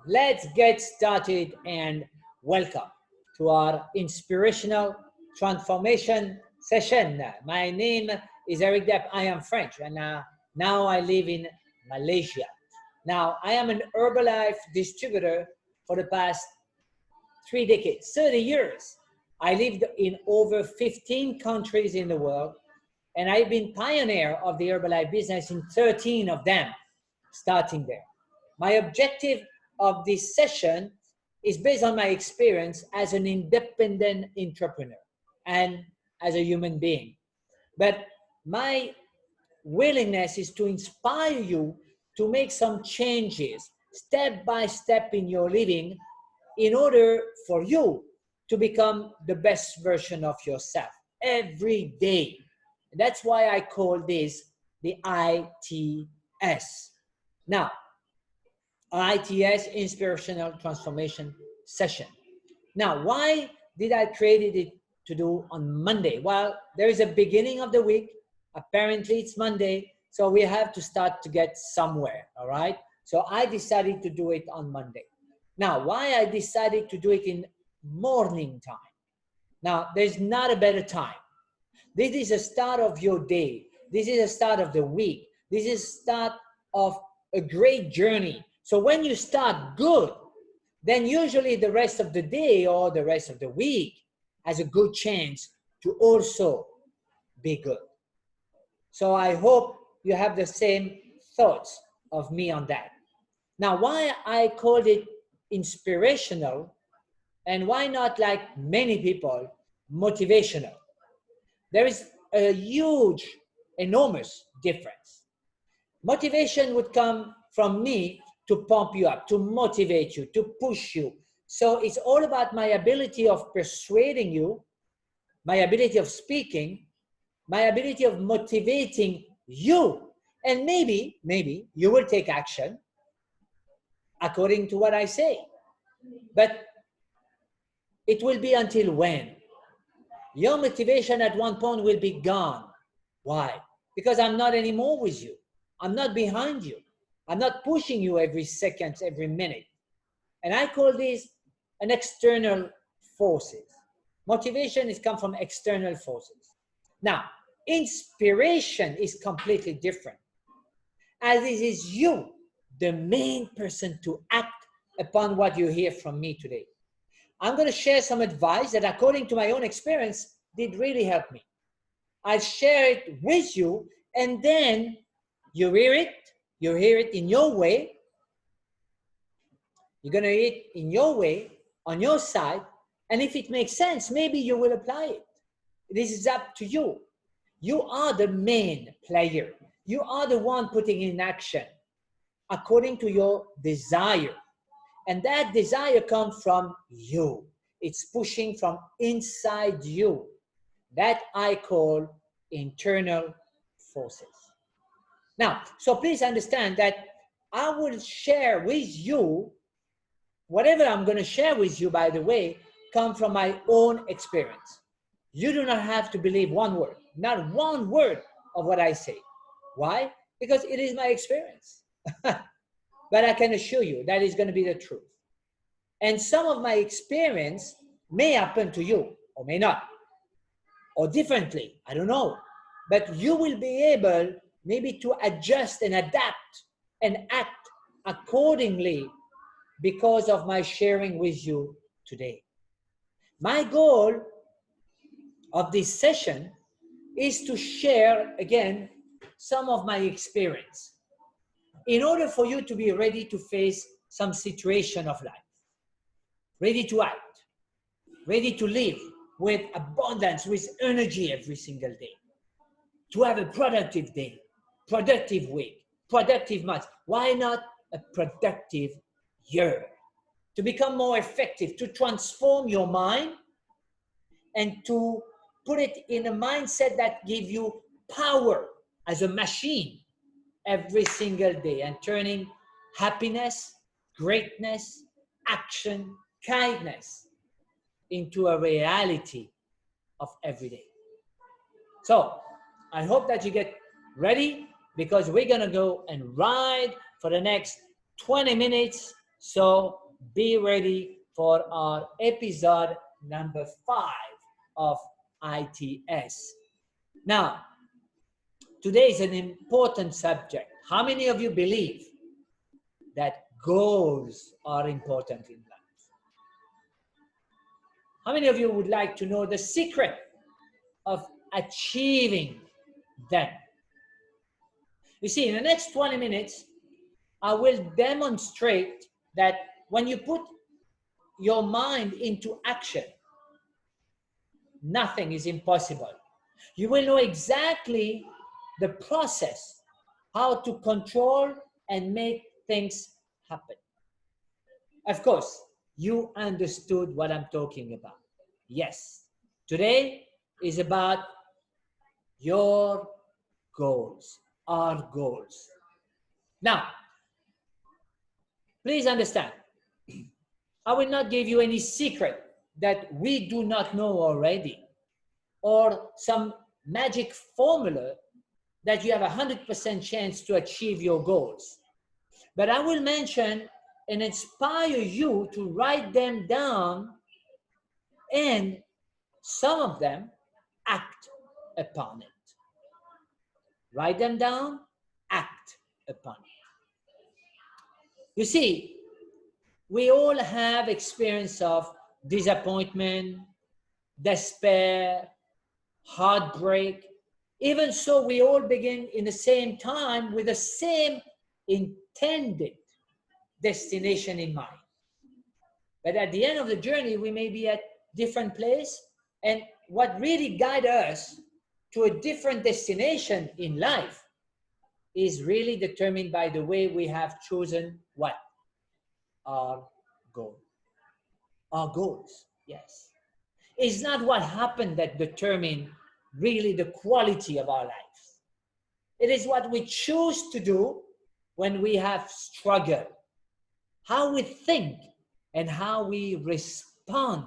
let's get started and welcome to our Inspirational Transformation session. My name is Eric Depp. I am French and now I live in Malaysia. Now, I am an Herbalife distributor for the past 3 decades, 30 years. I lived in over 15 countries in the world, and I've been pioneer of the Herbalife business in 13 of them, starting there. My objective of this session is based on my experience as an independent entrepreneur and as a human being. But my willingness is to inspire you to make some changes step by step in your living in order for you to become the best version of yourself every day. That's why I call this the ITS. Now, ITS, Inspirational Transformation Session. Now, why did I create it to do on Monday? Well, there is a beginning of the week. Apparently it's Monday, so we have to start to get somewhere, all right? So I decided to do it on Monday. Now, why I decided to do it in morning time? Now, there's not a better time. This is the start of your day. This is the start of the week. This is the start of a great journey. So when you start good, then usually the rest of the day or the rest of the week has a good chance to also be good. So I hope you have the same thoughts of me on that. Now, why I called it inspirational and why not, like many people, motivational? There is a huge, enormous difference. Motivation would come from me to pump you up, to motivate you, to push you. So it's all about my ability of persuading you, my ability of speaking, my ability of motivating you. And maybe you will take action according to what I say. But it will be until when? Your motivation at one point will be gone. Why? Because I'm not anymore with you. I'm not behind you. I'm not pushing you every second, every minute. And I call this an external forces. Motivation is come from external forces. Now, inspiration is completely different. As it is you, the main person to act upon what you hear from me today. I'm going to share some advice that, according to my own experience, did really help me. I'll share it with you, and then you hear it in your way. You're going to hear it in your way, on your side, and if it makes sense, maybe you will apply it. This is up to you. You are the main player. You are the one putting in action according to your desire. And that desire comes from you. It's pushing from inside you. That I call internal forces. Now, so please understand that I will share with you, whatever I'm going to share with you, by the way, come from my own experience. You do not have to believe one word, not one word of what I say. Why? Because it is my experience. But I can assure you that is going to be the truth. And some of my experience may happen to you or may not, or differently, I don't know. But you will be able maybe to adjust and adapt and act accordingly because of my sharing with you today. My goal of this session is to share, again, some of my experience in order for you to be ready to face some situation of life, ready to act, ready to live with abundance, with energy every single day, to have a productive day, productive week, productive month. Why not a productive year? To become more effective, to transform your mind and to put it in a mindset that gives you power as a machine every single day and turning happiness, greatness, action, kindness into a reality of every day. So I hope that you get ready, because we're going to go and ride for the next 20 minutes So be ready for our episode number 5 of ITS. Now, today is an important subject. How many of you believe that goals are important in life? How many of you would like to know the secret of achieving them? You see, in the next 20 minutes, I will demonstrate that when you put your mind into action, nothing is impossible. You will know exactly the process, how to control and make things happen. Of course, you understood what I'm talking about. Yes, today is about your goals, our goals. Now, please understand, I will not give you any secret that we do not know already, or some magic formula that you have 100% chance to achieve your goals. But I will mention and inspire you to write them down, and some of them act upon it. Write them down, act upon it. You see, we all have experience of disappointment, despair, heartbreak. Even so, we all begin in the same time with the same intended destination in mind. But at the end of the journey, we may be at different place, and what really guides us to a different destination in life is really determined by the way we have chosen what? Our goal. Our goals, yes. It's not what happened that determine really the quality of our lives. It is what we choose to do when we have struggled, how we think and how we respond,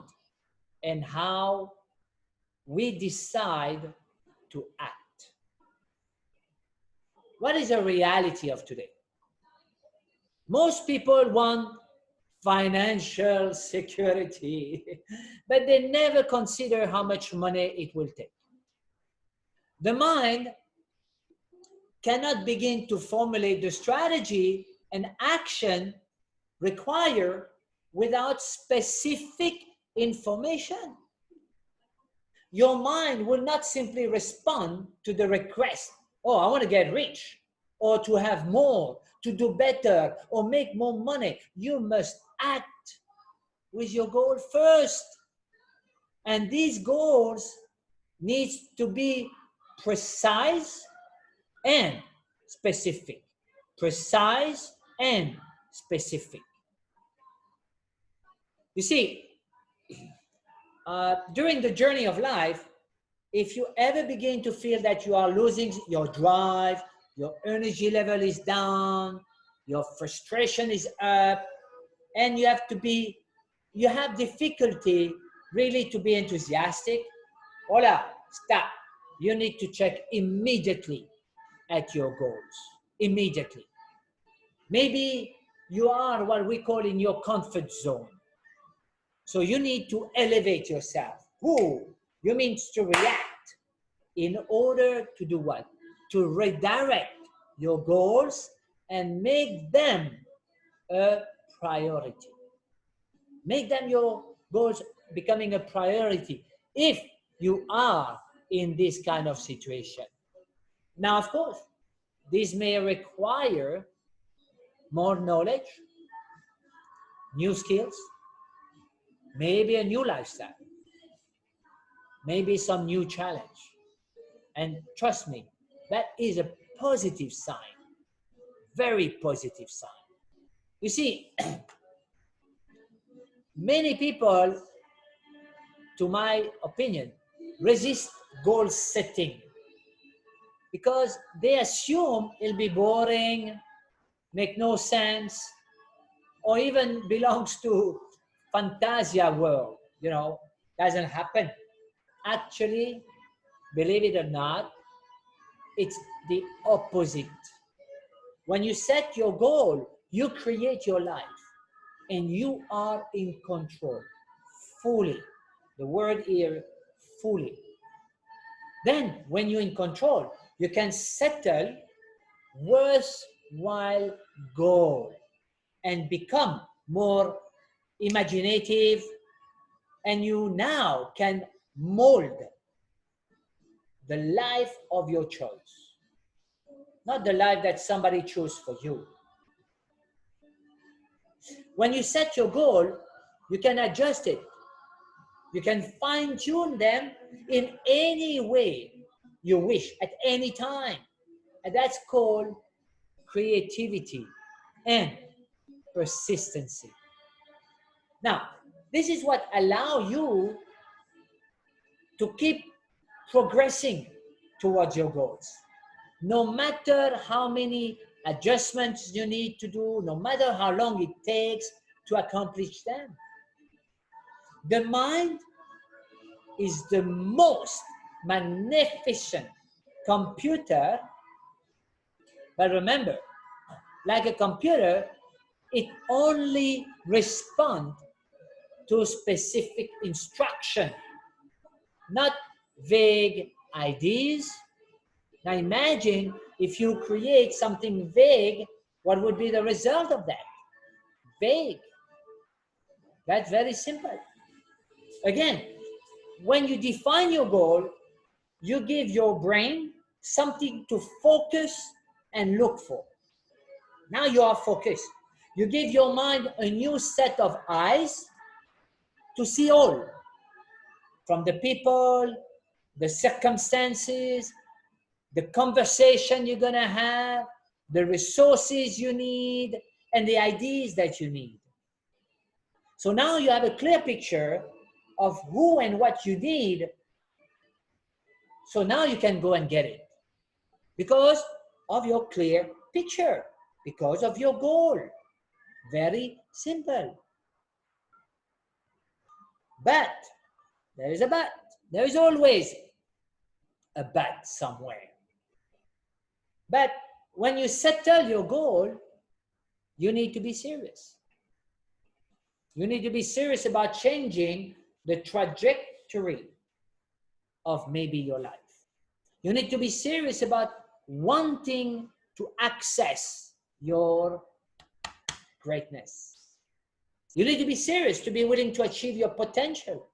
and how we decide to act. What is the reality of today? Most people want financial security, but they never consider how much money it will take. The mind cannot begin to formulate the strategy and action required without specific information. Your mind will not simply respond to the request, oh, I want to get rich, or to have more, to do better, or make more money. You must act with your goal first. And these goals need to be precise and specific. Precise and specific. You see, during the journey of life, if you ever begin to feel that you are losing your drive, your energy level is down, your frustration is up, and you have difficulty really to be enthusiastic, hola, stop. You need to check immediately at your goals, immediately. Maybe you are what we call in your comfort zone. So you need to elevate yourself. You mean to react in order to do what? To redirect your goals and make them a priority. Make them your goals becoming a priority if you are in this kind of situation. Now, of course, this may require more knowledge, new skills, maybe a new lifestyle, maybe some new challenge. And trust me, that is a positive sign, very positive sign. You see, many people, to my opinion, resist goal setting because they assume it'll be boring, make no sense, or even belongs to fantasia world, doesn't happen. Actually, believe it or not, it's the opposite. When you set your goal, you create your life. and you are in control fully. The word here, fully. Then when you're in control, you can settle worthwhile goal and become more imaginative, and you now can mold the life of your choice, not the life that somebody chose for you. When you set your goal, you can adjust it. You can fine-tune them in any way you wish at any time. And that's called creativity and persistency. Now, this is what allows you to keep progressing towards your goals. No matter how many adjustments you need to do, no matter how long it takes to accomplish them. The mind is the most magnificent computer, but remember, like a computer, it only responds to specific instruction, not vague ideas. Now imagine if you create something vague, what would be the result of that? Vague. That's very simple. Again, when you define your goal, you give your brain something to focus and look for. Now you are focused. You give your mind a new set of eyes to see all, from the people, the circumstances, the conversation you're going to have, the resources you need, and the ideas that you need. So now you have a clear picture of who and what you need. So now you can go and get it because of your clear picture, because of your goal. Very simple. But there is a but. There is always a but somewhere. But when you settle your goal, you need to be serious. You need to be serious about changing the trajectory of maybe your life. You need to be serious about wanting to access your greatness. You need to be serious to be willing to achieve your potential.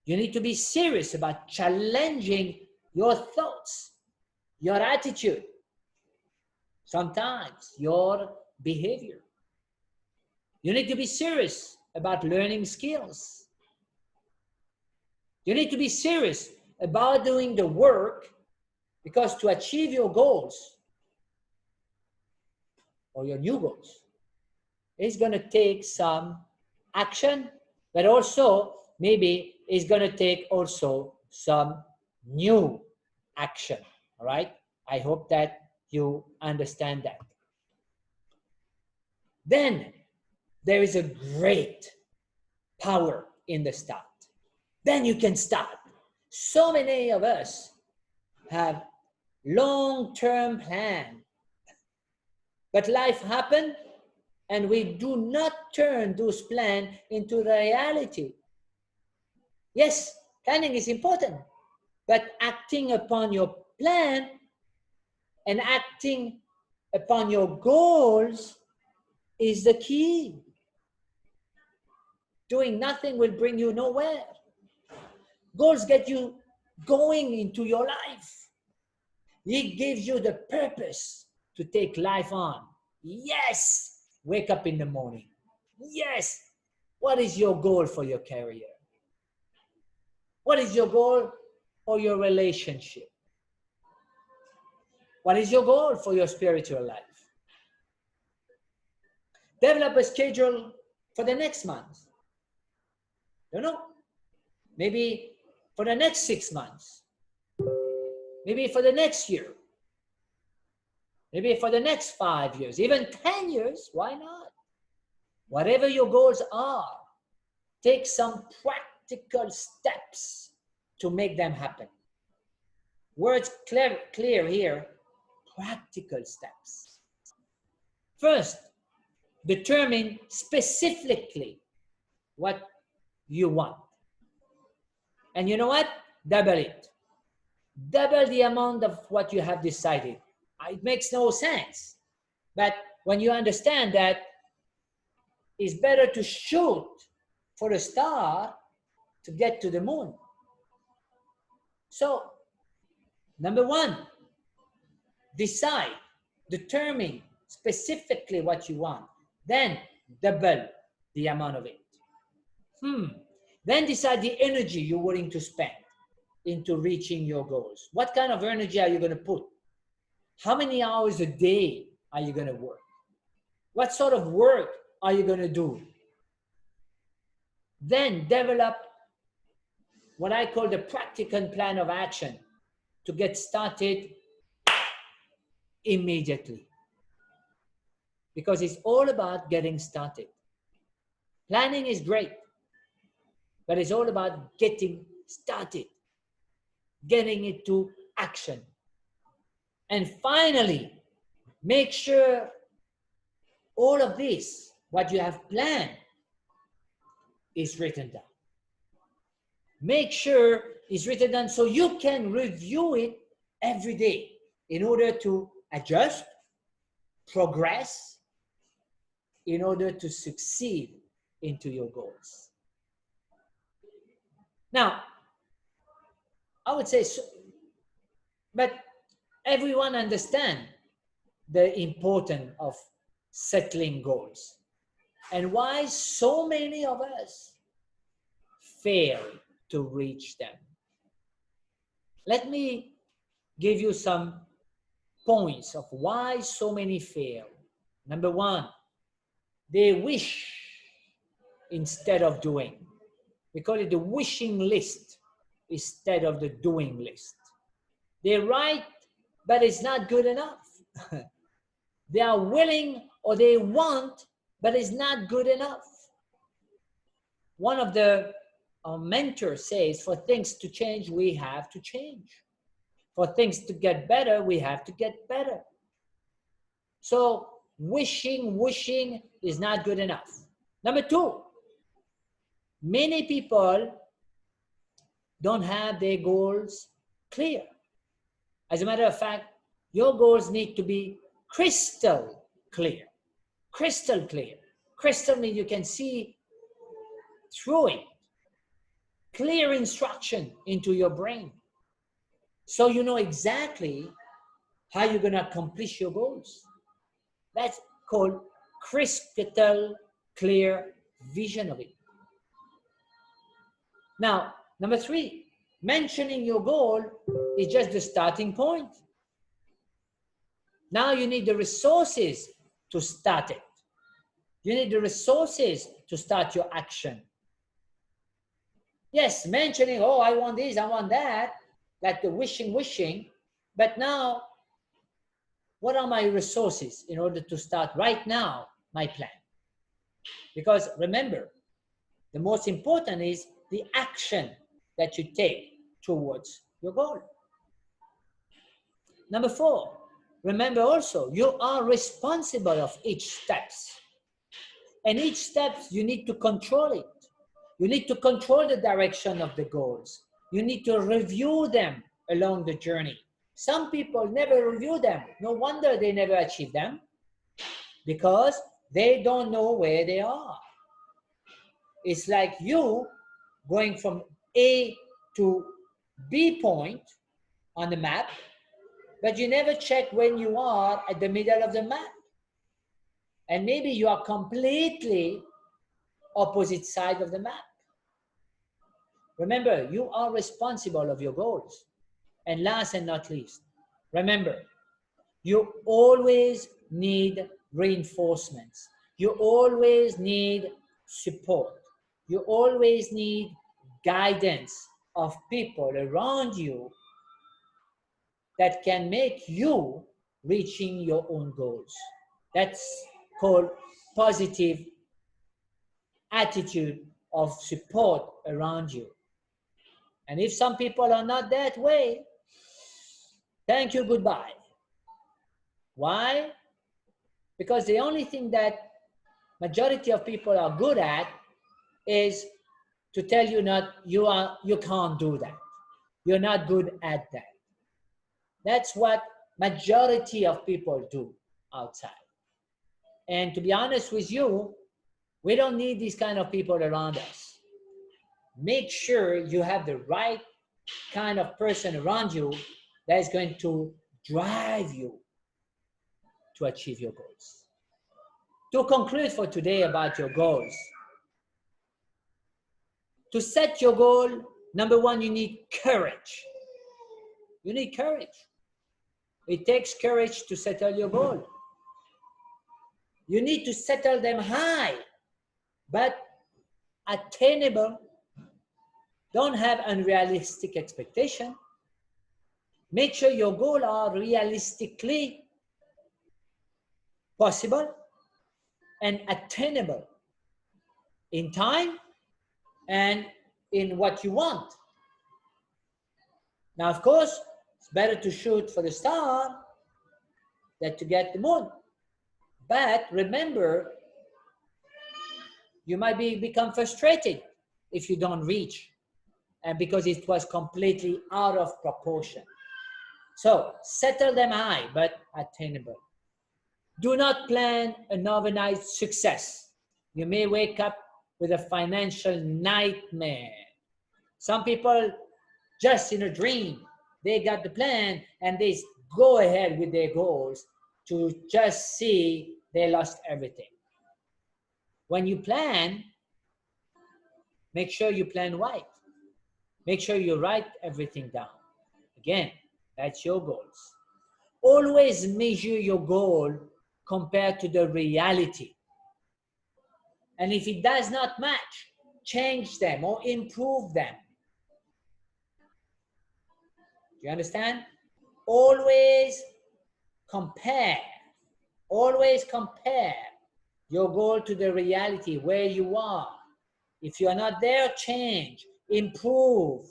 You need to be serious about challenging your thoughts, your attitude, sometimes your behavior. You need to be serious about learning skills. You need to be serious about doing the work, because to achieve your goals or your new goals, it's going to take some action, but also maybe it's going to take also some new action. All right? I hope that you understand that. Then there is a great power in the start. Then you can start. So many of us have long-term plan, but life happened and we do not turn those plans into reality. Yes, planning is important, but acting upon your plan and acting upon your goals is the key. Doing nothing will bring you nowhere. Goals get you going into your life. It gives you the purpose to take life on. Yes, wake up in the morning. Yes, what is your goal for your career? What is your goal for your relationship? What is your goal for your spiritual life? Develop a schedule for the next month. You know, maybe for the next 6 months. Maybe for the next year. Maybe for the next 5 years, even 10 years, why not? Whatever your goals are, take some practical steps to make them happen. Words clear here, practical steps. First, determine specifically what you want. And you know what? Double it. Double the amount of what you have decided. It makes no sense. But when you understand that it's better to shoot for a star to get to the moon. So, number one, decide, determine specifically what you want. Then double the amount of it. Then decide the energy you're willing to spend into reaching your goals. What kind of energy are you going to put? How many hours a day are you going to work? What sort of work are you going to do? Then develop what I call the practical plan of action to get started immediately. Because it's all about getting started. Planning is great, but it's all about getting started, getting it to action. And finally, make sure all of this, what you have planned, is written down. Make sure it's written down so you can review it every day in order to adjust, progress, in order to succeed into your goals. Now, I would say, but everyone understands the importance of settling goals and why so many of us fail to reach them. Let me give you some points of why so many fail. Number one, they wish instead of doing. We call it the wishing list instead of the doing list. They write, but it's not good enough. They are willing or they want, but it's not good enough. One of the mentors says, for things to change, we have to change. For things to get better, we have to get better. So wishing is not good enough. Number two, many people don't have their goals clear. As a matter of fact, your goals need to be crystal clear. Crystal clear. Crystal means you can see through it. Clear instruction into your brain. So you know exactly how you're going to accomplish your goals. That's called crystal clear vision of it. Now, number three, mentioning your goal is just the starting point. Now you need the resources to start it. You need the resources to start your action. Yes, mentioning, oh, I want this, I want that, like the wishing, but now, what are my resources in order to start right now my plan? Because remember, the most important is the action that you take towards your goal. Number four, remember also, you are responsible of each steps. And each step, you need to control it. You need to control the direction of the goals. You need to review them along the journey. Some people never review them. No wonder they never achieve them, because they don't know where they are. It's like you going from A to B point on the map, but you never check when you are at the middle of the map. And maybe you are completely opposite side of the map. Remember, you are responsible of your goals. And last and not least, remember, you always need reinforcements. You always need support. You always need guidance of people around you that can make you reaching your own goals. That's called positive attitude of support around you. And if some people are not that way, thank you, goodbye. Why? Because the only thing that majority of people are good at is to tell you you can't do that. You're not good at that. That's what majority of people do outside. And to be honest with you, we don't need these kind of people around us. Make sure you have the right kind of person around you that is going to drive you to achieve your goals. To conclude for today about your goals, to set your goal, number one, you need courage. You need courage. It takes courage to settle your goal. You need to settle them high, but attainable. Don't have unrealistic expectation. Make sure your goals are realistically possible and attainable in time and in what you want. Now, of course, it's better to shoot for the star than to get the moon. But remember, you might become frustrated if you don't reach, and because it was completely out of proportion. So settle them high, but attainable. Do not plan an overnight success. You may wake up with a financial nightmare. Some people, just in a dream, they got the plan and they go ahead with their goals to just see they lost everything. When you plan, make sure you plan right. Make sure you write everything down. Again, that's your goals. Always measure your goal compared to the reality. And if it does not match, change them or improve them. Do you understand? Always compare your goal to the reality where you are. If you are not there, change, improve.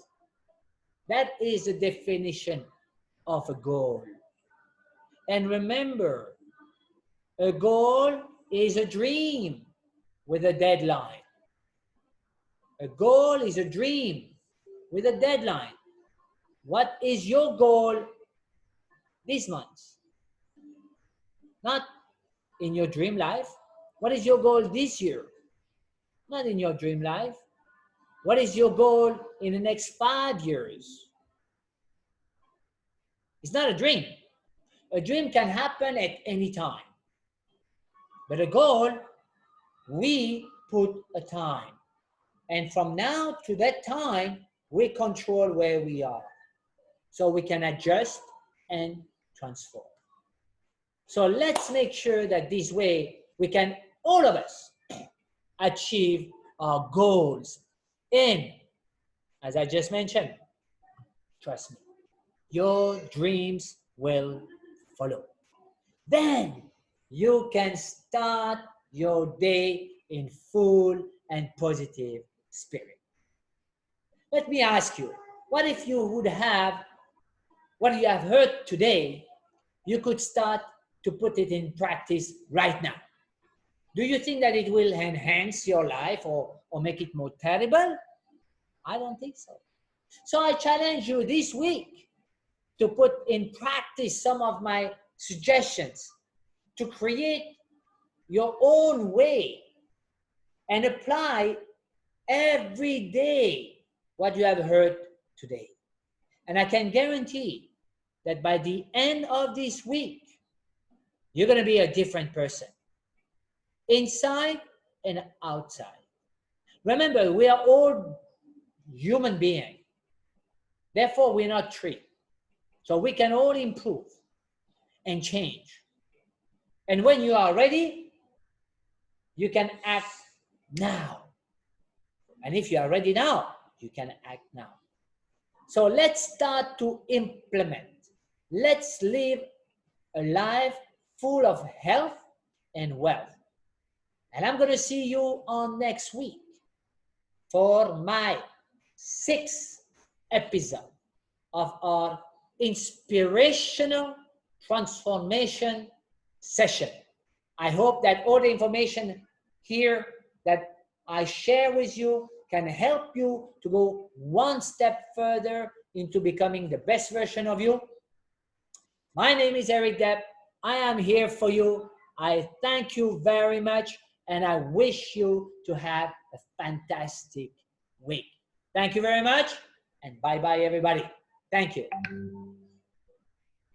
That is the definition of a goal. And remember, a goal is a dream with a deadline. A goal is a dream with a deadline. What is your goal this month? Not in your dream life. What is your goal this year? Not in your dream life. What is your goal in the next 5 years? It's not a dream. A dream can happen at any time. But a goal, we put a time. And from now to that time, we control where we are. So we can adjust and transform. So let's make sure that this way we can, all of us, achieve our goals. And as I just mentioned, trust me, your dreams will follow. Then you can start your day in full and positive spirit. Let me ask you, what if you would have what you have heard today, you could start to put it in practice right now? Do you think that it will enhance your life or make it more terrible? I don't think so. So I challenge you this week to put in practice some of my suggestions to create your own way and apply every day what you have heard today. And I can guarantee that by the end of this week, you're going to be a different person, inside and outside. Remember, we are all human beings. Therefore, we're not tree. So we can all improve and change. And when you are ready, you can act now. And if you are ready now, you can act now. So let's start to implement. Let's live a life full of health and wealth. And I'm going to see you on next week for my 6th episode of our Inspirational Transformation session. I hope that all the information here that I share with you can help you to go one step further into becoming the best version of you. My name is Eric Depp. I am here for you. I thank you very much, and I wish you to have a fantastic week. Thank you very much, and bye-bye, everybody. Thank you.